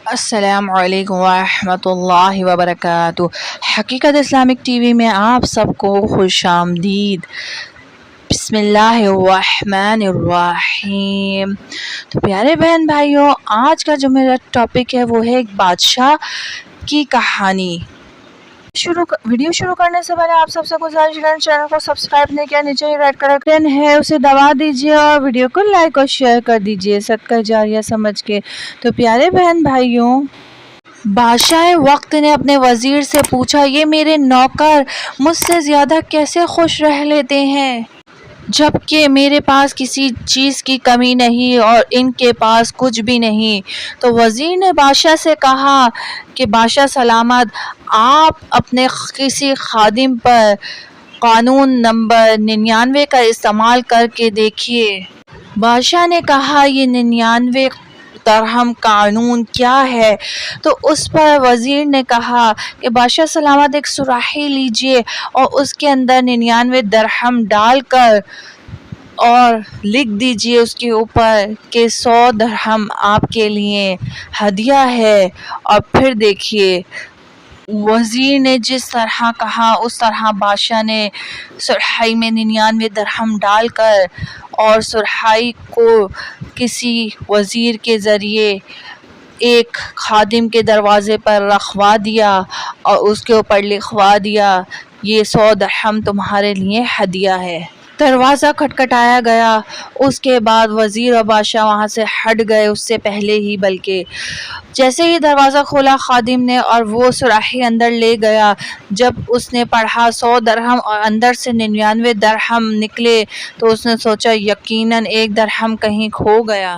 السلام علیکم ورحمۃ اللہ وبرکاتہ۔ حقیقت اسلامک ٹی وی میں آپ سب کو خوش آمدید۔ بسم اللہ الرحمن الرحیم۔ تو پیارے بہن بھائیوں، آج کا جو میرا ٹاپک ہے وہ ہے ایک بادشاہ کی کہانی۔ ویڈیو شروع کرنے سے پہلے آپ سب سے گزارش ہے چینل کو سبسکرائب نہیں کیا، نیچے ہی ریڈ کلر کا بٹن ہے اسے دبا دیجیے اور ویڈیو کو لائک اور شیئر کر دیجیے صدقہ جاریہ سمجھ کے۔ تو پیارے بہن بھائیوں، بادشاہ وقت نے اپنے وزیر سے پوچھا، یہ میرے نوکر مجھ سے زیادہ کیسے خوش رہ لیتے ہیں جبکہ میرے پاس کسی چیز کی کمی نہیں اور ان کے پاس کچھ بھی نہیں۔ تو وزیر نے بادشاہ سے کہا کہ بادشاہ سلامت، آپ اپنے کسی خادم پر قانون نمبر 99 کا استعمال کر کے دیکھیے۔ بادشاہ نے کہا، یہ 99 درہم قانون کیا ہے؟ تو اس پر وزیر نے کہا کہ بادشاہ سلامت، ایک سراحی لیجئے اور اس کے اندر 99 درہم ڈال کر اور لکھ دیجئے اس کے اوپر کہ 100 درہم آپ کے لیے ہدیہ ہے، اور پھر دیکھیے۔ وزیر نے جس طرح کہا اس طرح بادشاہ نے سرحائی میں 99 درہم ڈال کر اور سرحائی کو کسی وزیر کے ذریعے ایک خادم کے دروازے پر رکھوا دیا اور اس کے اوپر لکھوا دیا، یہ 100 درہم تمہارے لیے ہدیہ ہے۔ دروازہ کھٹکھٹایا گیا، اس کے بعد وزیر اور بادشاہ وہاں سے ہٹ گئے اس سے پہلے ہی، بلکہ جیسے ہی دروازہ کھولا خادم نے اور وہ سراحی اندر لے گیا، جب اس نے پڑھا 100 درہم اور اندر سے 99 درہم نکلے تو اس نے سوچا یقیناً 1 درہم کہیں کھو گیا۔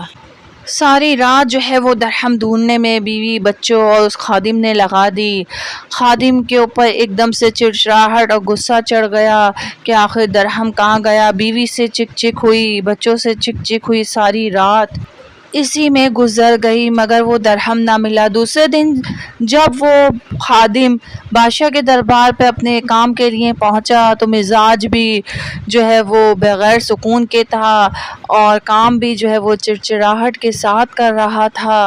ساری رات جو ہے وہ درہم ڈھونڈنے میں بیوی، بچوں اور اس خادم نے لگا دی۔ خادم کے اوپر ایک دم سے چڑچڑاہٹ اور غصہ چڑھ گیا کہ آخر درہم کہاں گیا۔ بیوی سے چک چک ہوئی، بچوں سے چک چک ہوئی، ساری رات اسی میں گزر گئی مگر وہ درہم نہ ملا۔ دوسرے دن جب وہ خادم بادشاہ کے دربار پہ اپنے کام کے لیے پہنچا تو مزاج بھی جو ہے وہ بغیر سکون کے تھا اور کام بھی جو ہے وہ چڑچڑاہٹ کے ساتھ کر رہا تھا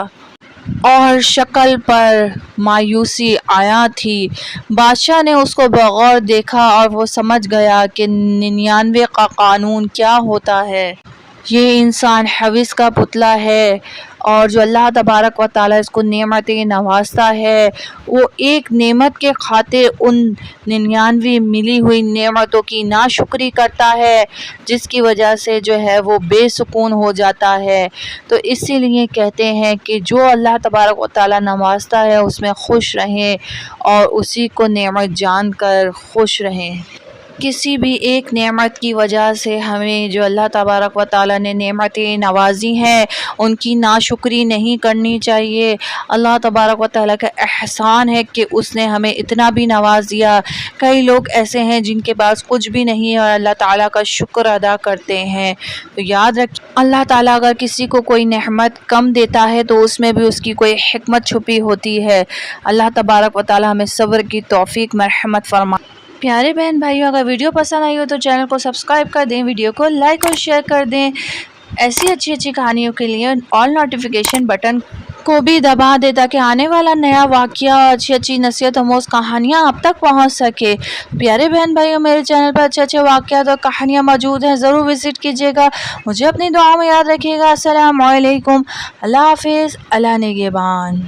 اور شکل پر مایوسی آیا تھی۔ بادشاہ نے اس کو بغور دیکھا اور وہ سمجھ گیا کہ 99 کا قانون کیا ہوتا ہے۔ یہ انسان حوث کا پتلا ہے اور جو اللہ تبارک و تعالیٰ اس کو نعمتیں نوازتا ہے، وہ ایک نعمت کے خاطر ان 99 ملی ہوئی نعمتوں کی ناشکری کرتا ہے، جس کی وجہ سے جو ہے وہ بے سکون ہو جاتا ہے۔ تو اسی لیے کہتے ہیں کہ جو اللہ تبارک و تعالیٰ نوازتا ہے اس میں خوش رہیں اور اسی کو نعمت جان کر خوش رہیں۔ کسی بھی ایک نعمت کی وجہ سے ہمیں جو اللہ تبارک و تعالیٰ نے نعمتیں نوازی ہیں ان کی ناشکری نہیں کرنی چاہیے۔ اللہ تبارک و تعالیٰ کا احسان ہے کہ اس نے ہمیں اتنا بھی نواز دیا۔ کئی لوگ ایسے ہیں جن کے پاس کچھ بھی نہیں اور اللہ تعالیٰ کا شکر ادا کرتے ہیں۔ تو یاد رکھیں، اللہ تعالیٰ اگر کسی کو کوئی نعمت کم دیتا ہے تو اس میں بھی اس کی کوئی حکمت چھپی ہوتی ہے۔ اللہ تبارک و تعالیٰ ہمیں صبر کی توفیق مرحمت فرمائے۔ پیارے بہن بھائیوں، اگر ویڈیو پسند آئی ہو تو چینل کو سبسکرائب کر دیں، ویڈیو کو لائک اور شیئر کر دیں۔ ایسی اچھی کہانیوں کے لیے آل نوٹیفیکیشن بٹن کو بھی دبا دیں تاکہ آنے والا نیا واقعہ اور اچھی نصیحت آموز کہانیاں آپ تک پہنچ سکے۔ پیارے بہن بھائیوں، میرے چینل پر اچھے واقعات اور کہانیاں موجود ہیں، ضرور وزٹ کیجیے گا۔ مجھے اپنی دعاؤں میں یاد رکھیے گا۔ السلام علیکم، اللہ حافظ، اللہ نگہبان۔